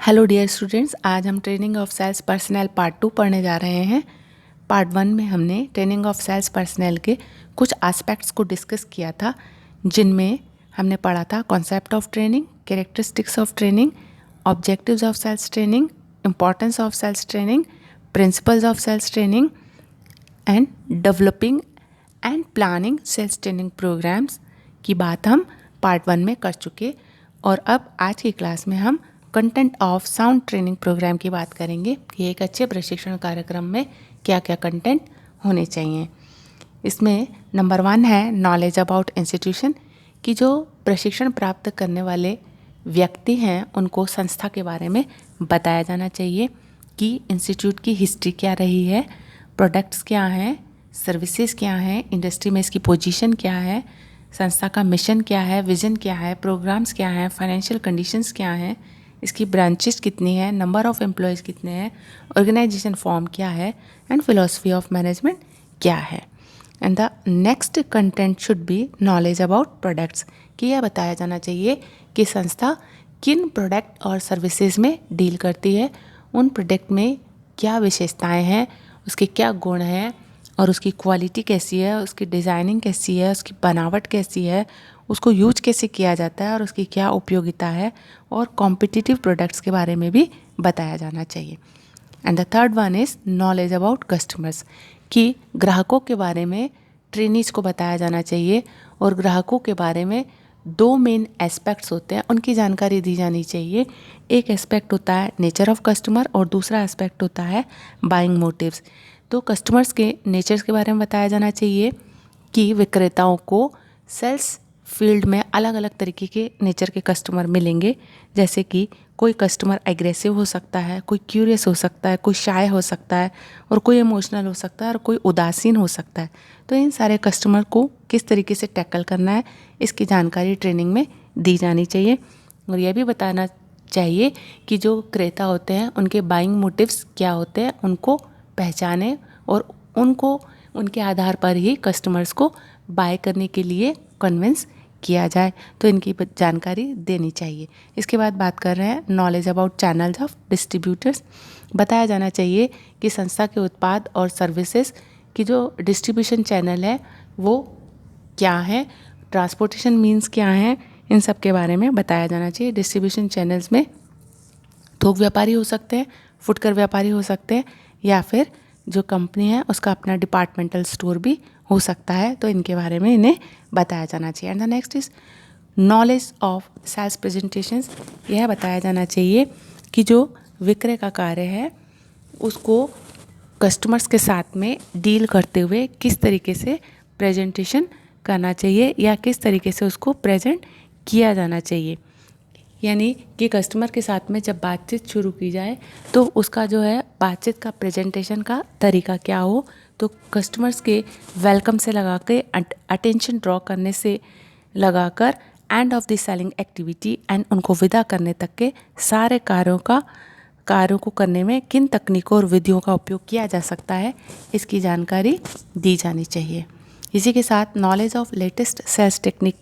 Hello dear students, आज हम training of sales personnel part 2 पढ़ने जा रहे हैं। पार्ट 1 में हमने ट्रेनिंग ऑफ सेल्स पर्सनल के कुछ एस्पेक्ट्स को डिस्कस किया था, जिनमें हमने पढ़ा था concept of training, characteristics of training, objectives of sales training, importance of sales training, principles of sales training and developing and planning sales training programmes की बात हम पार्ट 1 में कर चुके। और अब आज की क्लास में हम content of sound training programme की बात करेंगे कि एक अच्छे प्रशिक्षण कार्यक्रम में क्या क्या कंटेंट होने चाहिए। इसमें नंबर 1 है नॉलेज अबाउट इंस्टीट्यूशन, कि जो प्रशिक्षण प्राप्त करने वाले व्यक्ति हैं उनको संस्था के बारे में बताया जाना चाहिए कि इंस्टीट्यूट की हिस्ट्री क्या रही है, प्रोडक्ट्स क्या हैं, सर्विसेज क्या हैं, इंडस्ट्री में इसकी पोजीशन क्या है, संस्था का मिशन क्या है, विजन क्या है, प्रोग्राम्स क्या हैं, फाइनेंशियल कंडीशंस क्या हैं, इसकी ब्रांचेस कितनी है, नंबर ऑफ़ एम्प्लॉयज़ कितने हैं, ऑर्गेनाइजेशन फॉर्म क्या है एंड फिलॉसफी ऑफ मैनेजमेंट क्या है। And the next content should be knowledge about products, कि यह बताया जाना चाहिए कि संस्था किन प्रोडक्ट और सर्विसेज में डील करती है, उन प्रोडक्ट में क्या विशेषताएं हैं, उसके क्या गुण हैं और उसकी क्वालिटी कैसी है, उसकी डिज़ाइनिंग कैसी है, उसकी बनावट कैसी है, उसको यूज कैसे किया जाता है और उसकी क्या उपयोगिता है, और कॉम्पिटिटिव प्रोडक्ट्स के बारे में भी बताया जाना चाहिए। And the third one is knowledge about customers, कि ग्राहकों के बारे में ट्रेनीज को बताया जाना चाहिए और ग्राहकों के बारे में 2 मेन एस्पेक्ट्स होते हैं, उनकी जानकारी दी जानी चाहिए। एक एस्पेक्ट होता है नेचर ऑफ कस्टमर और दूसरा एस्पेक्ट होता है बाइंग मोटिव्स। तो कस्टमर्स के नेचर्स के बारे में बताया जाना चाहिए कि विक्रेताओं को सेल्स फील्ड में अलग अलग तरीके के नेचर के कस्टमर मिलेंगे, जैसे कि कोई कस्टमर एग्रेसिव हो सकता है, कोई क्यूरियस हो सकता है, कोई शाय हो सकता है और कोई इमोशनल हो सकता है और कोई उदासीन हो सकता है। तो इन सारे कस्टमर को किस तरीके से टैकल करना है, इसकी जानकारी ट्रेनिंग में दी जानी चाहिए। और यह भी बताना चाहिए कि जो क्रेता होते हैं उनके बाइंग मोटिव्स क्या होते हैं, उनको पहचाने और उनको उनके आधार पर ही कस्टमर्स को बाय करने के लिए कन्विंस किया जाए, तो इनकी जानकारी देनी चाहिए। इसके बाद बात कर रहे हैं knowledge about channels of distributors, बताया जाना चाहिए कि संस्था के उत्पाद और सर्विसेज की जो डिस्ट्रीब्यूशन चैनल है वो क्या है, ट्रांसपोर्टेशन मीन्स क्या है, इन सब के बारे में बताया जाना चाहिए। डिस्ट्रीब्यूशन चैनल्स में थोक व्यापारी हो सकते हैं, फुटकर व्यापारी हो सकते हैं, या फिर जो कंपनी है उसका अपना डिपार्टमेंटल स्टोर भी हो सकता है, तो इनके बारे में इन्हें बताया जाना चाहिए। And the next is knowledge of sales presentations, यह बताया जाना चाहिए कि जो विक्रय का कार्य है उसको कस्टमर्स के साथ में डील करते हुए किस तरीके से प्रेजेंटेशन करना चाहिए या किस तरीके से उसको प्रेजेंट किया जाना चाहिए। यानी कि कस्टमर के साथ में जब बातचीत शुरू की जाए तो उसका जो है बातचीत का प्रेजेंटेशन का तरीका क्या हो, तो कस्टमर्स के वेलकम से लगा के अटेंशन ड्रॉ करने से लगाकर end of the selling activity and उनको विदा करने तक के सारे कार्यों को करने में किन तकनीकों और विधियों का उपयोग किया जा सकता है, इसकी जानकारी दी जानी चाहिए। इसी के साथ knowledge of latest sales technique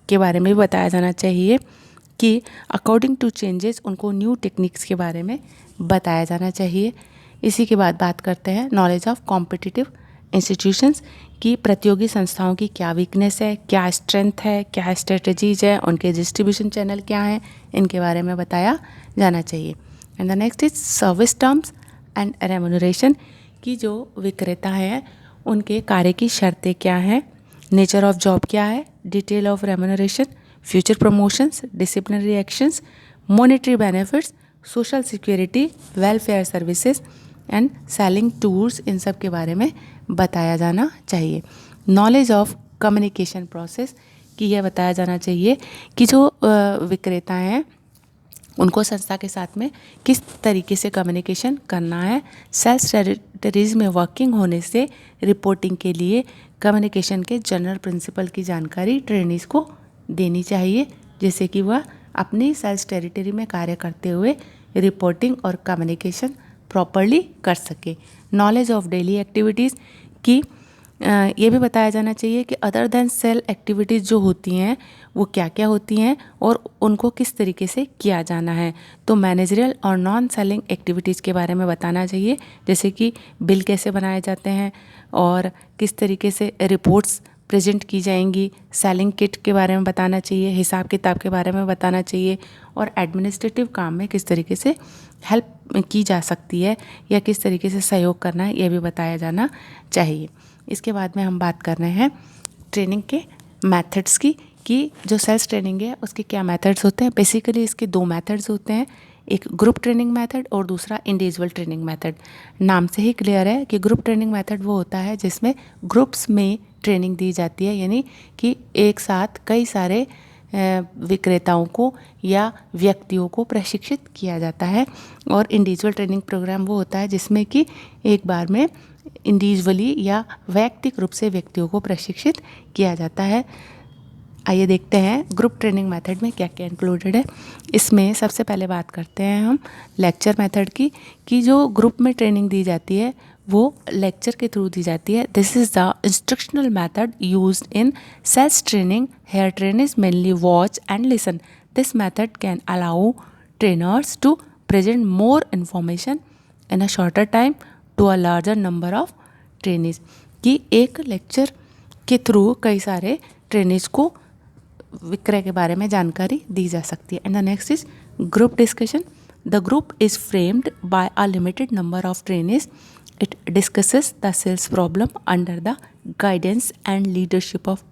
के बारे में भी बताया जाना चाहिए कि अकॉर्डिंग टू चेंजेस उनको न्यू टेक्निक्स के बारे में बताया जाना चाहिए। इसी के बाद बात करते हैं नॉलेज ऑफ कॉम्पिटिटिव इंस्टीट्यूशंस, की प्रतियोगी संस्थाओं की क्या वीकनेस है, क्या स्ट्रेंथ है, क्या स्ट्रेटजीज है, उनके डिस्ट्रीब्यूशन चैनल क्या हैं, इनके बारे में बताया जाना चाहिए। And the next is service terms and remuneration, की जो विक्रेता हैं उनके कार्य की शर्तें क्या हैं, नेचर ऑफ जॉब क्या है, detail of remuneration, future promotions, disciplinary actions, monetary benefits, social security, welfare services and selling tours, इन सब के बारे में बताया जाना चाहिए। नॉलेज ऑफ कम्युनिकेशन प्रोसेस, कि यह बताया जाना चाहिए कि जो विक्रेता हैं उनको संस्था के साथ में किस तरीके से कम्युनिकेशन करना है। सेल्स टेरिटरीज में वर्किंग होने से रिपोर्टिंग के लिए कम्युनिकेशन के जनरल प्रिंसिपल की जानकारी ट्रेनीज को देनी चाहिए, जिससे कि वह अपनी सेल्स टेरिटरी में कार्य करते हुए रिपोर्टिंग और कम्युनिकेशन प्रॉपरली कर सके। नॉलेज ऑफ डेली एक्टिविटीज़, की ये भी बताया जाना चाहिए कि अदर देन सेल एक्टिविटीज़ जो होती हैं वो क्या क्या होती हैं और उनको किस तरीके से किया जाना है। तो मैनेजरियल और नॉन सेलिंग एक्टिविटीज़ के बारे में बताना चाहिए, जैसे कि बिल कैसे बनाए जाते हैं और किस तरीके से रिपोर्ट्स प्रेजेंट की जाएंगी। सेलिंग किट के बारे में बताना चाहिए, हिसाब किताब के बारे में बताना चाहिए और एडमिनिस्ट्रेटिव काम में किस तरीके से हेल्प की जा सकती है या किस तरीके से सहयोग करना है, ये भी बताया जाना चाहिए। इसके बाद में हम बात कर रहे हैं ट्रेनिंग के मेथड्स की, कि जो सेल्स ट्रेनिंग है उसके क्या मेथड्स होते हैं। बेसिकली इसके दो मेथड्स होते हैं, एक ग्रुप ट्रेनिंग मेथड और दूसरा इंडिविजुअल ट्रेनिंग मेथड। नाम से ही क्लियर है कि ग्रुप ट्रेनिंग मेथड वो होता है जिसमें ग्रुप्स में ट्रेनिंग दी जाती है, यानी कि एक साथ कई सारे विक्रेताओं को या व्यक्तियों को प्रशिक्षित किया जाता है। और इंडिविजुअल ट्रेनिंग प्रोग्राम वो होता है जिसमें कि एक बार में इंडिविजुअली या वैयक्तिक रूप से व्यक्तियों को प्रशिक्षित किया जाता है। आइए देखते हैं ग्रुप ट्रेनिंग मेथड में क्या क्या इंक्लूडेड है। इसमें सबसे पहले बात करते हैं हम लेक्चर मेथड की, कि जो ग्रुप में ट्रेनिंग दी जाती है वो लेक्चर के थ्रू दी जाती है। This is the instructional method used in sales training. Here trainers mainly watch and listen. This method can allow trainers to present more information in a shorter time to a larger number of trainees. कि एक lecture के through कई सारे trainees को विक्रय के बारे में जानकारी दी जा सकती है। And the next is group discussion. The group is framed by a limited number of trainees. It discusses the sales problem under the guidance and leadership of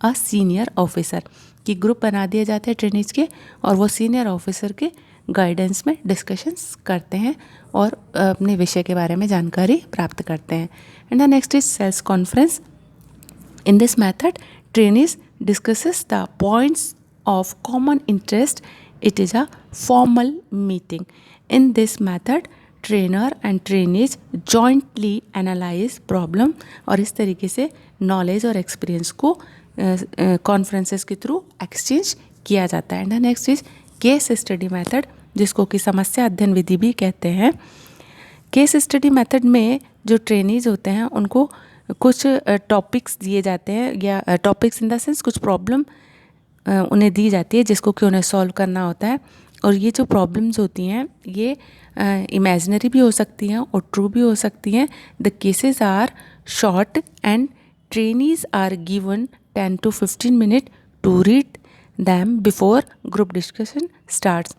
a senior officer. कि ग्रुप बना दिए जाते हैं trainees के और वो senior officer के guidance में डिस्कशंस करते हैं और अपने विषय के बारे में जानकारी प्राप्त करते हैं। And the next is sales conference. In this method, trainees discusses the points of common interest. It is a formal meeting. In this method, trainer and trainees jointly analyze problem और इस तरीके से नॉलेज और experience को conferences के through exchange किया जाता है। And the next is case study method, जिसको कि समस्या अध्ययन विधि भी कहते हैं। केस स्टडी मेथड में जो ट्रेनीज होते हैं उनको कुछ टॉपिक्स दिए जाते हैं, या टॉपिक्स इन द सेंस कुछ प्रॉब्लम उन्हें दी जाती है जिसको कि उन्हें सॉल्व करना होता है। और ये जो प्रॉब्लम्स होती हैं ये इमेजिनरी भी हो सकती हैं और ट्रू भी हो सकती हैं। The cases are short and trainees are given 10 to 15 minute to read them before group discussion starts.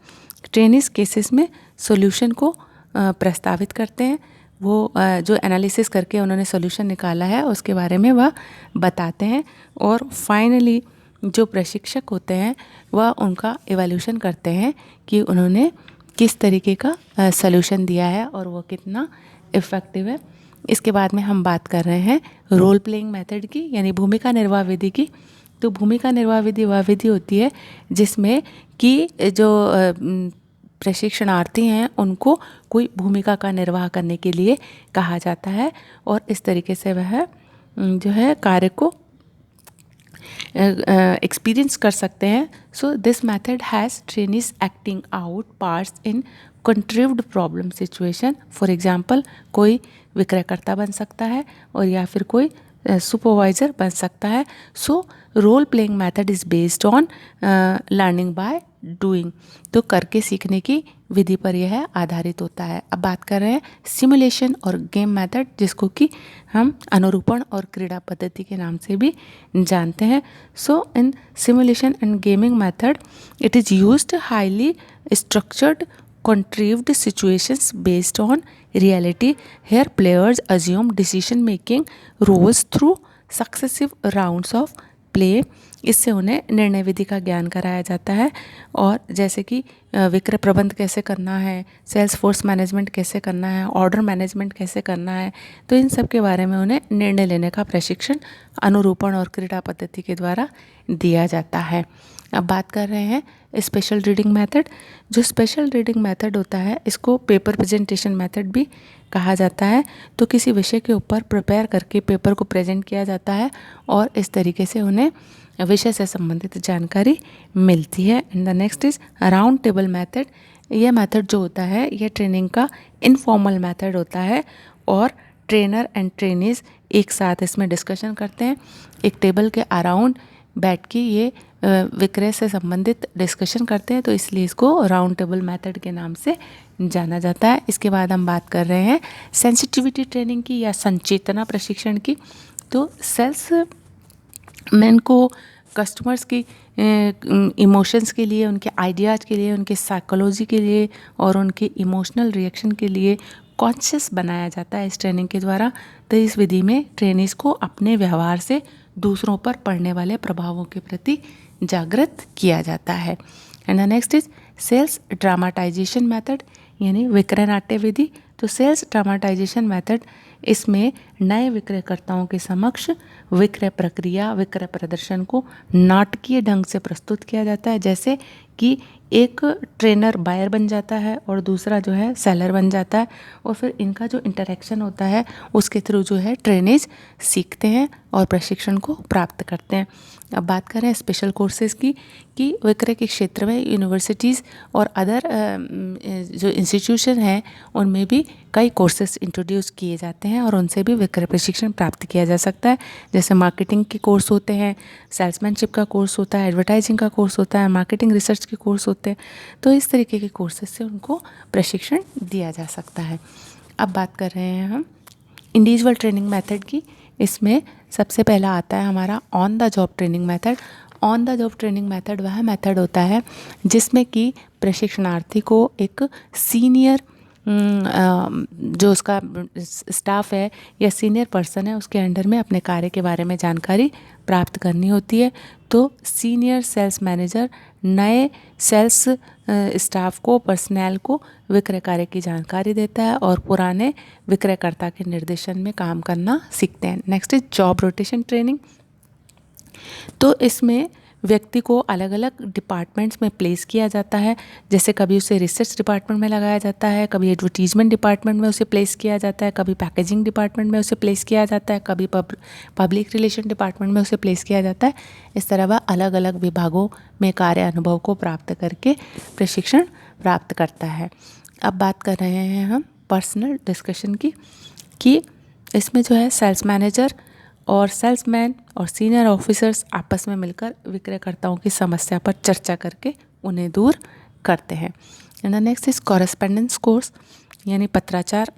Trainees cases में सॉल्यूशन को प्रस्तावित करते हैं, वो जो एनालिसिस करके उन्होंने सॉल्यूशन निकाला है उसके बारे में वह बताते हैं और फाइनली जो प्रशिक्षक होते हैं वह उनका इवैल्यूएशन करते हैं कि उन्होंने किस तरीके का सॉल्यूशन दिया है और वो कितना इफ़ेक्टिव है। इसके बाद में हम बात कर रहे हैं रोल प्लेइंग मेथड की, यानी भूमिका निर्वाह विधि की। तो भूमिका निर्वाह विधि वह विधि होती है जिसमें कि जो प्रशिक्षणार्थी हैं उनको कोई भूमिका का निर्वाह करने के लिए कहा जाता है और इस तरीके से वह जो है कार्य को एक्सपीरियंस कर सकते हैं। So this method has trainees acting out parts in contrived problem situation. For example कोई विक्रयकर्ता बन सकता है और या फिर कोई सुपरवाइज़र बन सकता है। So role playing method is based on learning by doing. तो करके सीखने की विधि पर यह आधारित होता है। अब बात कर रहे हैं सिमुलेशन और गेम मेथड, जिसको कि हम अनुरूपण और क्रीड़ा पद्धति के नाम से भी जानते हैं। So in simulation and gaming method it is used highly structured contrived situations based on reality. Here players assume decision making roles through successive rounds of play. इससे उन्हें निर्णय विधि का ज्ञान कराया जाता है और जैसे कि विक्रय प्रबंध कैसे करना है, सेल्स फोर्स मैनेजमेंट कैसे करना है, ऑर्डर मैनेजमेंट कैसे करना है, तो इन सब के बारे में उन्हें निर्णय लेने का प्रशिक्षण अनुरूपण और क्रीड़ा पद्धति के द्वारा दिया जाता है। अब बात कर रहे हैं स्पेशल रीडिंग मेथड। जो स्पेशल रीडिंग मेथड होता है इसको पेपर प्रेजेंटेशन मेथड भी कहा जाता है। तो किसी विषय के ऊपर प्रिपेयर करके पेपर को प्रेजेंट किया जाता है और इस तरीके से उन्हें विषय से संबंधित जानकारी मिलती है। And the next is round table method. यह मेथड जो होता है यह ट्रेनिंग का इनफॉर्मल मेथड होता है और ट्रेनर एंड ट्रेनीज एक साथ इसमें डिस्कशन करते हैं, एक टेबल के अराउंड बैठ के ये विक्रय से संबंधित डिस्कशन करते हैं, तो इसलिए इसको राउंड टेबल मेथड के नाम से जाना जाता है। इसके बाद हम बात कर रहे हैं सेंसिटिविटी ट्रेनिंग की या संचेतना प्रशिक्षण की। तो सेल्समैन को कस्टमर्स की इमोशंस के लिए, उनके आइडियाज़ के लिए, उनके साइकोलॉजी के लिए और उनके इमोशनल रिएक्शन के लिए कॉन्शियस बनाया जाता है इस ट्रेनिंग के द्वारा। तो इस विधि में ट्रेनीज़ को अपने व्यवहार से दूसरों पर पड़ने वाले प्रभावों के प्रति जागृत किया जाता है। And the next is sales dramatization method यानी विक्रय नाट्य विधि। तो सेल्स ड्रामाटाइजेशन मेथड, इसमें नए विक्रयकर्ताओं के समक्ष विक्रय प्रक्रिया, विक्रय प्रदर्शन को नाटकीय ढंग से प्रस्तुत किया जाता है। जैसे कि एक ट्रेनर बायर बन जाता है और दूसरा जो है सेलर बन जाता है, और फिर इनका जो इंटरेक्शन होता है उसके थ्रू जो है ट्रेनीज सीखते हैं और प्रशिक्षण को प्राप्त करते हैं। अब बात करें स्पेशल कोर्सेज़ की, कि विक्रय के क्षेत्र में यूनिवर्सिटीज़ और अदर जो इंस्टीट्यूशन हैं उनमें भी कई कोर्सेज इंट्रोड्यूस किए जाते हैं और उनसे भी विक्रय प्रशिक्षण प्राप्त किया जा सकता है। जैसे मार्केटिंग के कोर्स होते हैं, सेल्समैनशिप का कोर्स होता है, एडवर्टाइजिंग का कोर्स होता है, मार्केटिंग रिसर्च के कोर्स होते हैं। तो इस तरीके के कोर्सेज से उनको प्रशिक्षण दिया जा सकता है। अब बात कर रहे हैं हम इंडिविजुअल ट्रेनिंग मेथड की। इसमें सबसे पहला आता है हमारा on the job training method. On the job training method वह मेथड होता है जिसमें कि प्रशिक्षणार्थी को एक सीनियर जो उसका स्टाफ है या सीनियर पर्सन है उसके अंडर में अपने कार्य के बारे में जानकारी प्राप्त करनी होती है। तो सीनियर सेल्स मैनेजर नए सेल्स स्टाफ को, पर्सनल को विक्रय कार्य की जानकारी देता है और पुराने विक्रयकर्ता के निर्देशन में काम करना सीखते हैं। Next is job rotation training. तो इसमें व्यक्ति को अलग अलग डिपार्टमेंट्स में प्लेस किया जाता है। जैसे कभी उसे रिसर्च डिपार्टमेंट में लगाया जाता है, कभी एडवर्टीजमेंट डिपार्टमेंट में उसे प्लेस किया जाता है, कभी पैकेजिंग डिपार्टमेंट में उसे प्लेस किया जाता है, कभी पब्लिक रिलेशन डिपार्टमेंट में उसे प्लेस किया जाता है। इस तरह वह अलग अलग विभागों में कार्य अनुभव को प्राप्त करके प्रशिक्षण प्राप्त करता है। अब बात कर रहे हैं हम पर्सनल डिस्कशन की, कि इसमें जो है सेल्स मैनेजर और सेल्समैन और सीनियर ऑफिसर्स आपस में मिलकर विक्रयकर्ताओं की समस्या पर चर्चा करके उन्हें दूर करते हैं। And the next is correspondence course यानी पत्राचार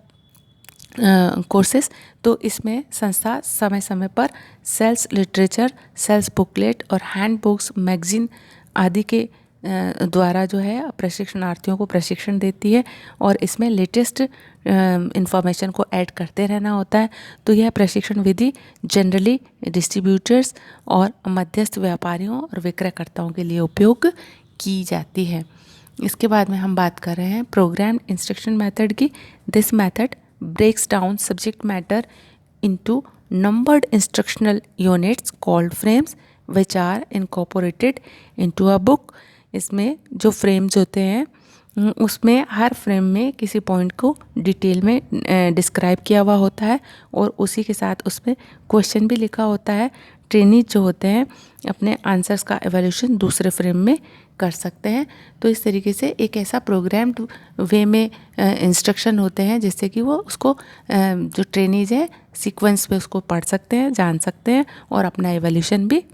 कोर्सेज। तो इसमें संस्था समय समय पर सेल्स लिटरेचर, सेल्स बुकलेट और हैंड बुक्स, मैगजीन आदि के द्वारा जो है प्रशिक्षणार्थियों को प्रशिक्षण देती है और इसमें लेटेस्ट इंफॉर्मेशन को ऐड करते रहना होता है। तो यह प्रशिक्षण विधि जनरली डिस्ट्रीब्यूटर्स और मध्यस्थ व्यापारियों और विक्रयकर्ताओं के लिए उपयोग की जाती है। इसके बाद में हम बात कर रहे हैं प्रोग्राम इंस्ट्रक्शन मेथड की। This method breaks down subject matter into numbered instructional units called frames which are incorporated into a book. इसमें जो फ्रेम्स होते हैं उसमें हर फ्रेम में किसी पॉइंट को डिटेल में डिस्क्राइब किया हुआ होता है और उसी के साथ उसमें क्वेश्चन भी लिखा होता है। ट्रेनीज जो होते हैं अपने आंसर्स का एवोल्यूशन दूसरे फ्रेम में कर सकते हैं। तो इस तरीके से एक ऐसा प्रोग्राम्ड वे में इंस्ट्रक्शन होते हैं जिससे कि वो उसको जो ट्रेनीज हैं सीक्वेंस पे उसको पढ़ सकते हैं, जान सकते हैं और अपना एवोल्यूशन भी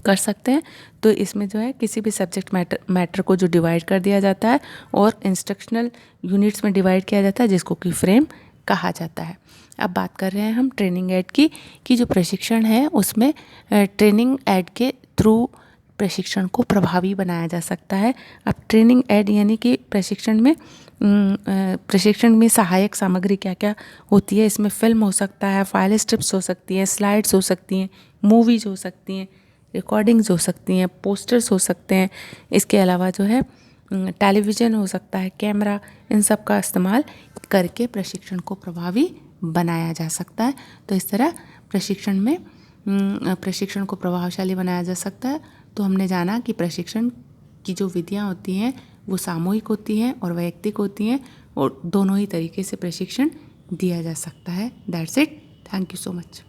कर सकते हैं। तो इसमें जो है किसी भी सब्जेक्ट मैटर को जो डिवाइड कर दिया जाता है और इंस्ट्रक्शनल यूनिट्स में डिवाइड किया जाता है जिसको कि फ्रेम कहा जाता है। अब बात कर रहे हैं हम ट्रेनिंग एड की, कि जो प्रशिक्षण है उसमें ट्रेनिंग एड के थ्रू प्रशिक्षण को प्रभावी बनाया जा सकता है। अब ट्रेनिंग एड यानी कि प्रशिक्षण में सहायक सामग्री क्या क्या होती है। इसमें फिल्म हो सकता है, फाइल स्ट्रिप्स हो सकती हैं, स्लाइड्स हो सकती हैं, मूवीज़ हो सकती हैं, रिकॉर्डिंग्स हो सकती हैं, पोस्टर्स हो सकते हैं। इसके अलावा जो है टेलीविज़न हो सकता है, कैमरा, इन सब का इस्तेमाल करके प्रशिक्षण को प्रभावी बनाया जा सकता है। तो इस तरह प्रशिक्षण को प्रभावशाली बनाया जा सकता है। तो हमने जाना कि प्रशिक्षण की जो विधियाँ होती हैं वो सामूहिक होती हैं और वैयक्तिक होती हैं और दोनों ही तरीके से प्रशिक्षण दिया जा सकता है। That's it. Thank you so much.